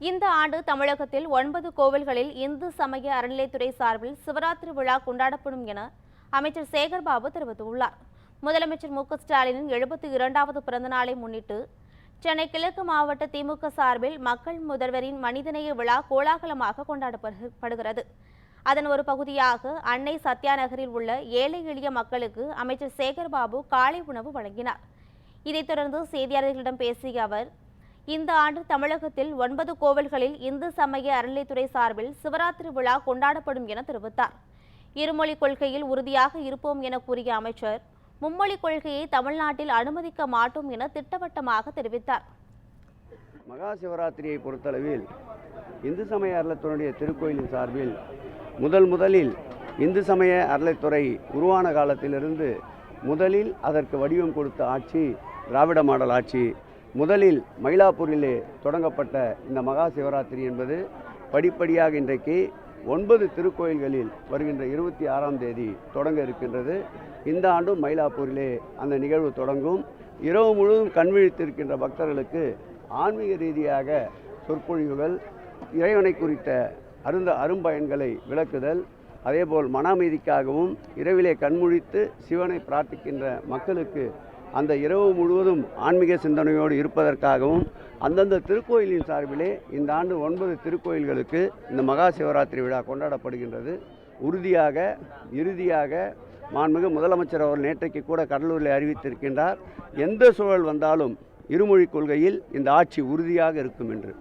இந்த ஆண்டு தமிழகத்தில் 9 கோவில்களில் இந்து சமய அறநிலையத்துறை சார்பில் சிவராத்திரி விழா கொண்டாடப்படும் என அமைச்சர் சேகர்பாபு தெரிவித்துள்ளார். முதலமைச்சர் மு.க.ஸ்டாலினின் 72வது பிறந்த நாளை முன்னிட்டு சென்னை கிழக்கு மாவட்ட திமுக சார்பில் மக்கள் முதல்வரின் மனிதநேய விழா கோலாகலமாக கொண்டாடப்படுகிறது. அதன் ஒரு பகுதியாக அன்னை சத்யா நகரில் உள்ள ஏழை எளிய மக்களுக்கு அமைச்சர் சேகர்பாபு காலை உணவு வழங்கினார். இதைத் தொடர்ந்து செய்தியாளர்களிடம் பேசிய அவர், இந்த ஆண்டு தமிழகத்தில் 9 கோவில்களில் இந்து சமய அறநிலையத்துறை சார்பில் சிவராத்திரி விழா கொண்டாடப்படும் என தெரிவித்தார். இருமொழிக் கொள்கையில் உறுதியாக இருப்போம் என கூறிய அமைச்சர், மும்மொழிக் கொள்கையை தமிழ்நாட்டில் அனுமதிக்க மாட்டோம் என திட்டவட்டமாக தெரிவித்தார். மகா சிவராத்திரியை பொறுத்தளவில் இந்து சமய அறநிலையத்துறையுடைய திருக்கோயிலின் சார்பில் முதலில் இந்து சமய அறநிலையத்துறை உருவான காலத்திலிருந்து முதலில் அதற்கு வடிவம் கொடுத்த ஆட்சி திராவிட மாடல் ஆட்சி. முதலில் மயிலாப்பூரிலே தொடங்கப்பட்ட இந்த மகா சிவராத்திரி என்பது படிப்படியாக இன்றைக்கு 9 திருக்கோயில்களில் வருகின்ற 26ஆம் தேதி தொடங்க இருக்கின்றது. இந்த ஆண்டும் மயிலாப்பூரிலே அந்த நிகழ்வு தொடங்கும். இரவு முழுவதும் கண்விழித்திருக்கின்ற பக்தர்களுக்கு ஆன்மீக ரீதியாக சொற்பொழிவுகள், இறைவனை குறித்த அரும்பயன்களை விளக்குதல், அதேபோல் மன அமைதிக்காகவும் இரவிலே கண்முழித்து சிவனை பிரார்த்திக்கின்ற மக்களுக்கு அந்த இரவு முழுவதும் ஆன்மீக சிந்தனையோடு இருப்பதற்காகவும் அந்தந்த திருக்கோயிலின் சார்பிலே இந்த ஆண்டு 9 திருக்கோயில்களுக்கு இந்த மகா சிவராத்திரி விழா கொண்டாடப்படுகின்றது. இறுதியாக மாண்புமிகு முதலமைச்சர் அவர் நேற்றைக்கு கூட கடலூரில் அறிவித்திருக்கின்றார், எந்த சூழல் வந்தாலும் இருமொழிக் கொள்கையில் இந்த ஆட்சி உறுதியாக இருக்கும் என்று.